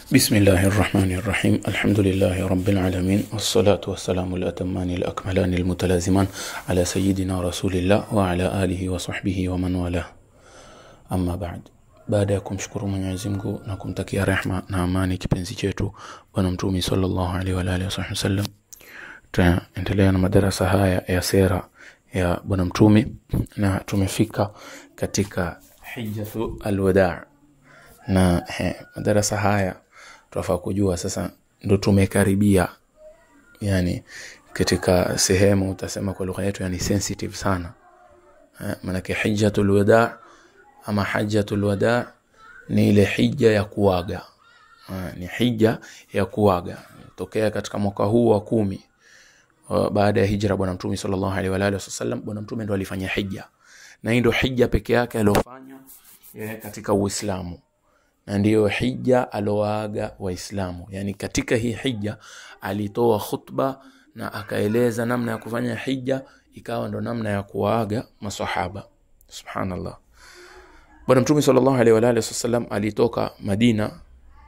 بسم الله الرحمن الرحيم. الحمد لله رب العالمين، والصلاة والسلام الأتمان الأكملان المتلازمان على سيدنا رسول الله وعلى آله وصحبه ومن والاه. أما baada ya kumshukuru Mwenyezi Mungu na kumtakia rehema na amani kipenzi chetu Bwana Mtume sallallahu alaihi wa alihi wasallam, tunaendelea na madarasa haya ya sira ya Bwana Mtume na tumefika katika hijjatu alwadaa. Na madarasa haya tunafaa kujua sasa ndo tumekaribia, yani katika sehemu utasema kwa lugha yetu yani sensitive sana. Maana hijjatul wadaa ama hajjatul wadaa ni ile hija ya kuaga. Ni hija ya kuaga tokea katika mwaka huu wa 10 baada ya hijra Bwana Mtume sallallahu alaihi wa alihi wasallam. Bwana Mtume ndo alifanya hija, na hii ndo hija peke yake aliyofanya katika Uislamu, na ndio hija aloaga Waislamu. Yani katika hii hija alitoa khutba na akaeleza namna ya kufanya hija, ikawa ndo namna ya kuaga maswahaba. Subhanallah. Bwana Mtume sallallahu alaihi wa alihi wasallam alitoka Madina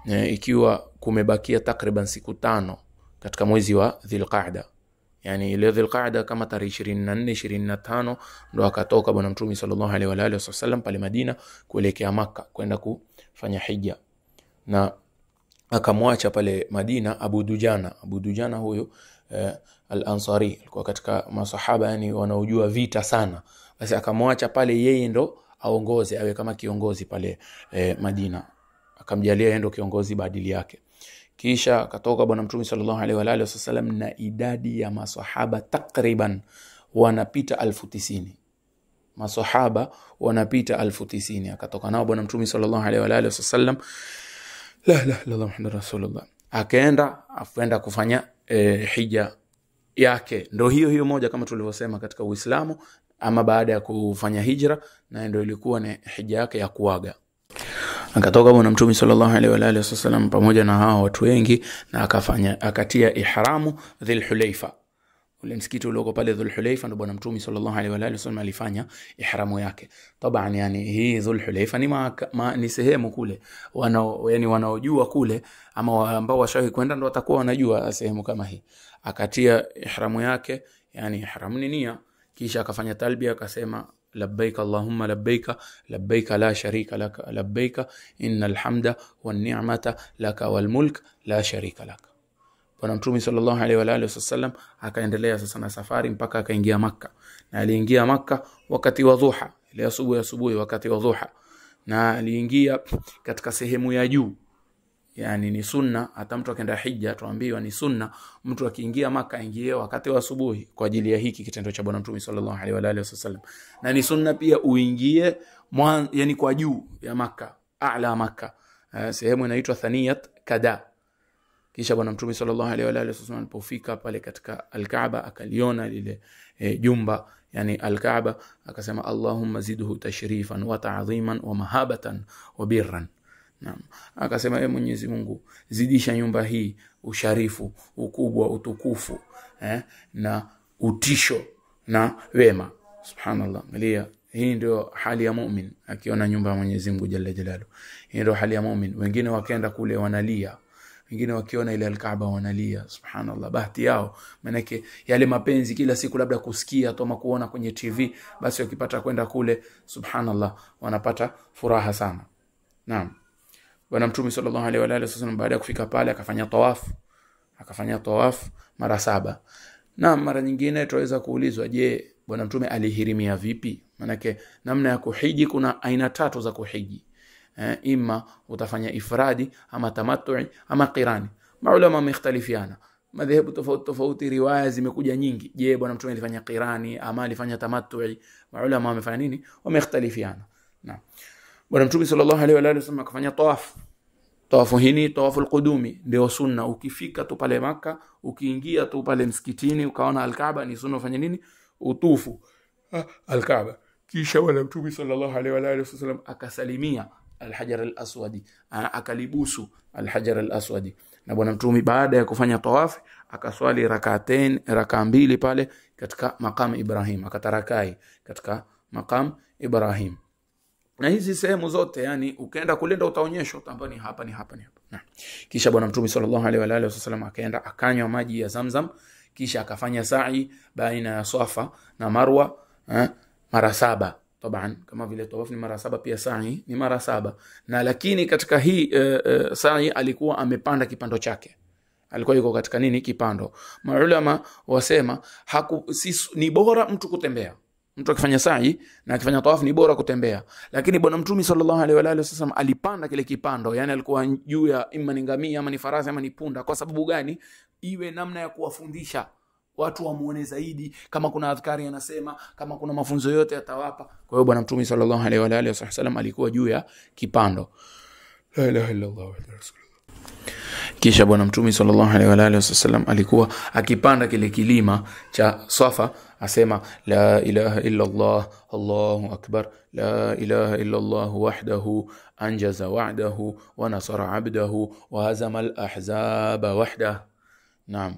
ikiwa kumebakia takriban siku 5 katika mwezi wa Dhulqa'da. Yani ile Dhulqa'da kama tarehe 24 25 ndo akatoka Bwana Mtume sallallahu alaihi wa alihi wasallam pale Madina kuelekea Makka kwenda kufanya hija, na akamwacha pale Madina Abu Dujana huyo al-Ansari alikuwa katika masahaba yani wanaojua vita sana. Basi akamwacha pale yeye ndo aongoze, awe kama kiongozi pale Madina, akamjalia yeye ndo kiongozi badili yake. Kisha akatoka Bwana Mtume sallallahu alaihi wa alihi wasallam na idadi ya maswahaba takriban wanapita 1090. Maswahaba wanapita 1090. Akatoka nao Bwana Mtume sallallahu alaihi wa alihi wasallam, la ilaha illallah muhammadur rasulullah, akaenda kufanya hija yake. Ndio hiyo moja kama tulivyosema katika Uislamu, ama baada ya kufanya hijra, na ndio ilikuwa ni hija yake ya kuaga. Akatoka Bwana Mtume sallallahu alaihi wa alihi wasallam pamoja na hao watu wengi, na akatia ihramu Dhulhulaifa. Ule msikiti ulioko pale Dhulhulaifa ndo Bwana Mtume sallallahu alaihi wa alihi wasallam alifanya ihramu yake. Taban yani hii Dhulhulaifa ni sehemu kule wanaojua kule, ama ambao washawahi kwenda ndo watakuwa wanajua sehemu kama hii. Akatia ihramu yake, yani ihramu ni nia. Kisha akafanya talbia, akasema labbaik allahumma labbaik la sharika laka labbaik innal hamda wan ni'mata laka wal mulk la sharika laka. Bwana Mtume sallallahu alaihi wa alihi wasallam akaendelea sasa na safari mpaka akaingia Makka, na aliingia Makka wakati wa dhuha, ile asubuhi wakati wa dhuha, na aliingia katika sehemu ya juu. Yani ni sunna hata mtu akaenda hija tuambiwa ni sunna mtu akiingia Makka aingie wakati wa asubuhi, kwa ajili ya hiki kitendo cha Bwana Mtume sallallahu alaihi wa alihi wasallam. Na ni sunna pia uingie yani kwa juu ya Makka, a'la Makka, sehemu inaitwa Thaniyat Kada. Kisha Bwana Mtume sallallahu alaihi wa alihi wasallam alipofika pale katika Al-Kaaba, akaliona lile jumba yani Al-Kaaba, akasema Allahumma zidhu tashrifan wa ta'dhiman wa mahabatan wa birran. Naam, akasema Mwenyezi Mungu, zidisha nyumba hii usharifu, ukubwa, utukufu na utisho na wema. Subhanallah. Malia, hii ndio hali ya mu'min akiona nyumba ya Mwenyezi Mungu jalla jalalu. Hii ndio hali ya mu'min. Wengine wakaenda kule wanalia, wengine wakiona ile Al-Kaaba wanalia. Subhanallah, bahati yao. Manake yale mapenzi kila siku labda kusikia au kuona kwenye TV, basi wakipata kwenda kule, subhanallah, wanapata furaha sana. Naam. Bwana Mtume sallallahu alaihi wa alihi wasallam baada ya kufika pale akafanya tawaf mara 7. Na mara nyingine tuweza kuulizwa, je, Bwana Mtume alihirimia vipi? Manake namna ya kuhiji kuna aina 3 za kuhiji. Ima utafanya ifradi ama tamattu'i ama qirani. Maulama wamekhtalifiana, madhehebu tofauti, riwaya zimekuja nyingi. Je, Bwana Mtume alifanya qirani ama alifanya tamattu'i? Maulama wamefanya nini? Wamekhtalifiana. Na Bwana Mtume sallallahu alaihi wa alihi wasallam akafanya tawaf. Tawafu hii tawaful qudumi ndio sunna. Ukifika tu pale Makka, ukiingia tu pale msikitini ukaona Al-Kaaba, ni sunna ufanye nini? Utufu Al-Kaaba. Kisha Bwana Mtume sallallahu alaihi wa alihi wasallam akasalimia Al-Hajar Al-Aswadi, akalibusu Al-Hajar Al-Aswadi. Na Bwana Mtume baada ya kufanya tawafu akaswali raka 2 pale katika maqam Ibrahim, akatarakai katika maqam Ibrahim. Na hizi sehemu zote yani ukaenda kulenda utaonyeshwa utaambiwa ni hapa. Kisha bwana mtume sallallahu alaihi wa alihi wasallam akaenda akanywa maji ya Zamzam, kisha akafanya sa'i baina ya Safa na Marwa mara 7. Taban kama vile tawaf ni mara 7, pia sa'i ni mara 7. Na lakini katika hii sa'i alikuwa amepanda kipando chake, alikuwa yuko katika nini, kipando. Maulama wasema ni bora mtu kutembea. Mtu akifanya sa'i na akifanya tawaf ni bora kutembea, lakini bwana mtume sallallahu alaihi wa alihi wasallam alipanda kile kipando, yani alikuwa juu ya imma ni ngamia ama ni farasi ama ni punda. Kwa sababu gani? Iwe namna ya kuwafundisha watu wamuone zaidi, kama kuna adhkari anasema, kama kuna mafunzo yote atawapa. Kwa hiyo bwana mtume sallallahu alaihi wa alihi wasallam alikuwa juu ya kipando. La ilaha illa Allah wa rasulullah. Kisha bwana mtume sallallahu alaihi wa alihi wasallam alikuwa akipanda kile kilima cha Safa, asema la ilaha illa Allah, Allahu akbar, la ilaha illa Allah wahdahu anjaza wa'dahu wa nasara 'abdahu wa hazama al-ahzaba wahdahu. Naam.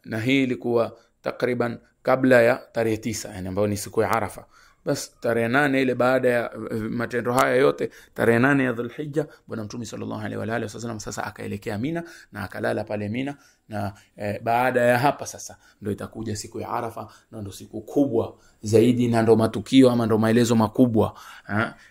Na hii ilikuwa takriban kabla ya tarehe 9, yani ambayo ni siku ya Arafa. Bas tarehe 8 ile baada ya matendo haya yote, tarehe 8 ya Dhulhijja, bwana mtume sallallahu alaihi wa alihi wasallam sasa akaelekea Mina na akalala pale Mina. Na baada ya hapa sasa ndio itakuja siku ya Arafa, na ndio siku kubwa zaidi, na ndio matukio ama ndio maelezo makubwa.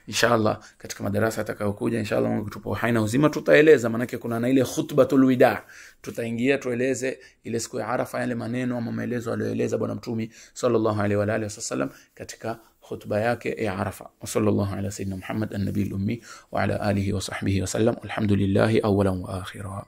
Inshallah katika madarasa atakayokuja, inshallah Mungu kutupa uhai na uzima, tutaeleza, manake kuna na ile khutbatul wida, tutaingia tueleze ile siku ya Arafa, yale maneno ama maelezo aliyoeleza bwana mtume sallallahu alaihi wa alihi wasallam katika khutba yake ya Arafa. Sallallahu ala sayyidina Muhammad an-nabiyil ummi wa ala alihi wa sahbihi wa sallam. Alhamdulillah awwalan wa akhira.